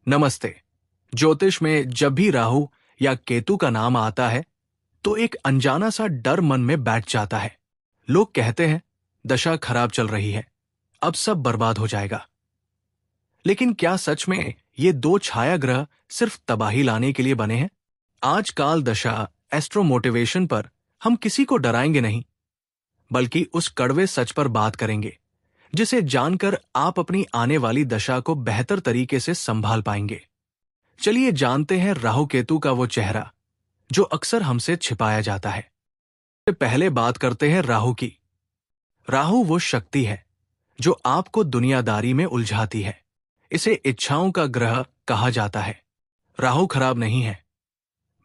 नमस्ते। ज्योतिष में जब भी राहु या केतु का नाम आता है तो एक अनजाना सा डर मन में बैठ जाता है। लोग कहते हैं दशा खराब चल रही है, अब सब बर्बाद हो जाएगा। लेकिन क्या सच में ये दो छाया ग्रह सिर्फ तबाही लाने के लिए बने हैं? आज काल दशा एस्ट्रो मोटिवेशन पर हम किसी को डराएंगे नहीं, बल्कि उस कड़वे सच पर बात करेंगे जिसे जानकर आप अपनी आने वाली दशा को बेहतर तरीके से संभाल पाएंगे। चलिए जानते हैं राहु केतु का वो चेहरा जो अक्सर हमसे छिपाया जाता है। पहले बात करते हैं राहु की। राहु वो शक्ति है जो आपको दुनियादारी में उलझाती है। इसे इच्छाओं का ग्रह कहा जाता है। राहु खराब नहीं है।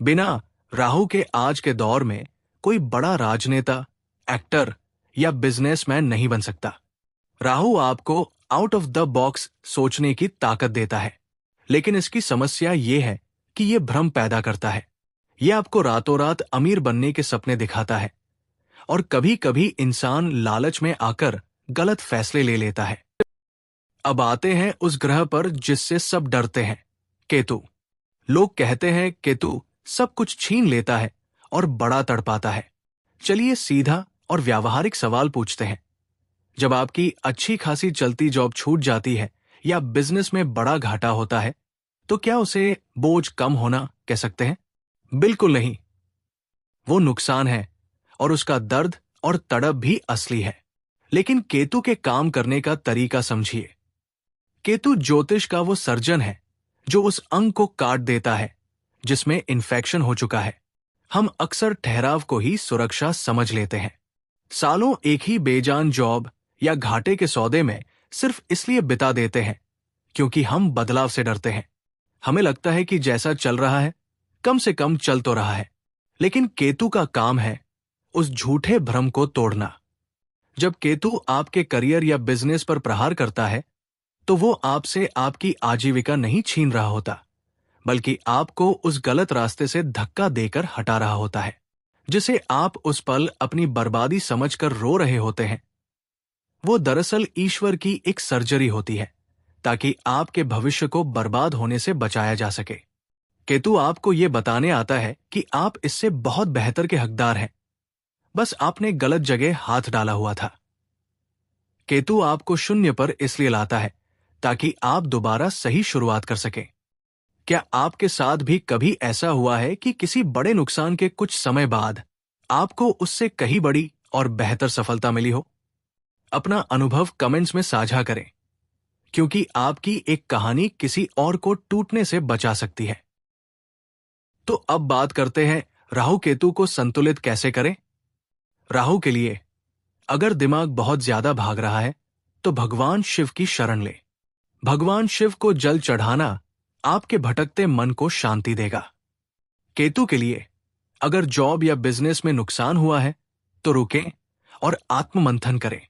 बिना राहु के आज के दौर में कोई बड़ा राजनेता, एक्टर या बिजनेसमैन नहीं बन सकता। राहु आपको आउट ऑफ द बॉक्स सोचने की ताकत देता है, लेकिन इसकी समस्या ये है कि ये भ्रम पैदा करता है। ये आपको रातों रात अमीर बनने के सपने दिखाता है और कभी कभी इंसान लालच में आकर गलत फैसले ले लेता है। अब आते हैं उस ग्रह पर जिससे सब डरते हैं, केतु। लोग कहते हैं केतु सब कुछ छीन लेता है और बड़ा तड़पाता है। चलिए सीधा और व्यावहारिक सवाल पूछते हैं। जब आपकी अच्छी खासी चलती जॉब छूट जाती है या बिजनेस में बड़ा घाटा होता है, तो क्या उसे बोझ कम होना कह सकते हैं? बिल्कुल नहीं। वो नुकसान है और उसका दर्द और तड़प भी असली है। लेकिन केतु के काम करने का तरीका समझिए। केतु ज्योतिष का वो सर्जन है जो उस अंग को काट देता है जिसमें इन्फेक्शन हो चुका है। हम अक्सर ठहराव को ही सुरक्षा समझ लेते हैं। सालों एक ही बेजान जॉब या घाटे के सौदे में सिर्फ इसलिए बिता देते हैं क्योंकि हम बदलाव से डरते हैं। हमें लगता है कि जैसा चल रहा है कम से कम चल तो रहा है। लेकिन केतु का काम है उस झूठे भ्रम को तोड़ना। जब केतु आपके करियर या बिजनेस पर प्रहार करता है तो वो आपसे आपकी आजीविका नहीं छीन रहा होता, बल्कि आपको उस गलत रास्ते से धक्का देकर हटा रहा होता है जिसे आप उस पल अपनी बर्बादी समझकर रो रहे होते हैं। वो दरअसल ईश्वर की एक सर्जरी होती है ताकि आपके भविष्य को बर्बाद होने से बचाया जा सके। केतु आपको ये बताने आता है कि आप इससे बहुत बेहतर के हकदार हैं, बस आपने गलत जगह हाथ डाला हुआ था। केतु आपको शून्य पर इसलिए लाता है ताकि आप दोबारा सही शुरुआत कर सकें। क्या आपके साथ भी कभी ऐसा हुआ है कि किसी बड़े नुकसान के कुछ समय बाद आपको उससे कहीं बड़ी और बेहतर सफलता मिली हो? अपना अनुभव कमेंट्स में साझा करें, क्योंकि आपकी एक कहानी किसी और को टूटने से बचा सकती है। तो अब बात करते हैं राहु केतु को संतुलित कैसे करें। राहु के लिए अगर दिमाग बहुत ज्यादा भाग रहा है तो भगवान शिव की शरण ले। भगवान शिव को जल चढ़ाना आपके भटकते मन को शांति देगा। केतु के लिए अगर जॉब या बिजनेस में नुकसान हुआ है तो रुकें और आत्ममंथन करें।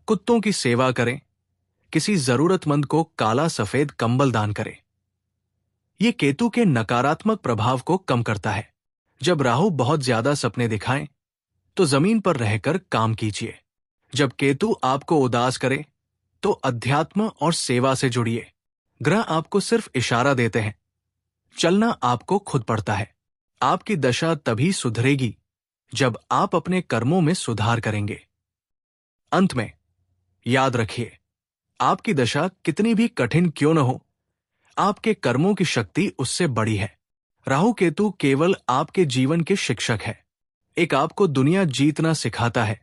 कुत्तों की सेवा करें, किसी जरूरतमंद को काला सफेद कंबल दान करें। यह केतु के नकारात्मक प्रभाव को कम करता है। जब राहु बहुत ज्यादा सपने दिखाएं तो जमीन पर रहकर काम कीजिए। जब केतु आपको उदास करे तो अध्यात्म और सेवा से जुड़िए। ग्रह आपको सिर्फ इशारा देते हैं, चलना आपको खुद पड़ता है। आपकी दशा तभी सुधरेगी जब आप अपने कर्मों में सुधार करेंगे। अंत में याद रखिए, आपकी दशा कितनी भी कठिन क्यों न हो, आपके कर्मों की शक्ति उससे बड़ी है। राहु केतु केवल आपके जीवन के शिक्षक है। एक आपको दुनिया जीतना सिखाता है,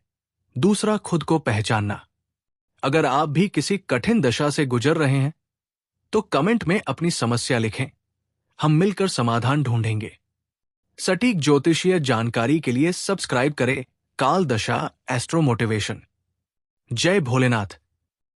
दूसरा खुद को पहचानना। अगर आप भी किसी कठिन दशा से गुजर रहे हैं तो कमेंट में अपनी समस्या लिखें, हम मिलकर समाधान ढूंढेंगे। सटीक ज्योतिषीय जानकारी के लिए सब्सक्राइब करें काल दशा एस्ट्रो मोटिवेशन। जय भोलेनाथ।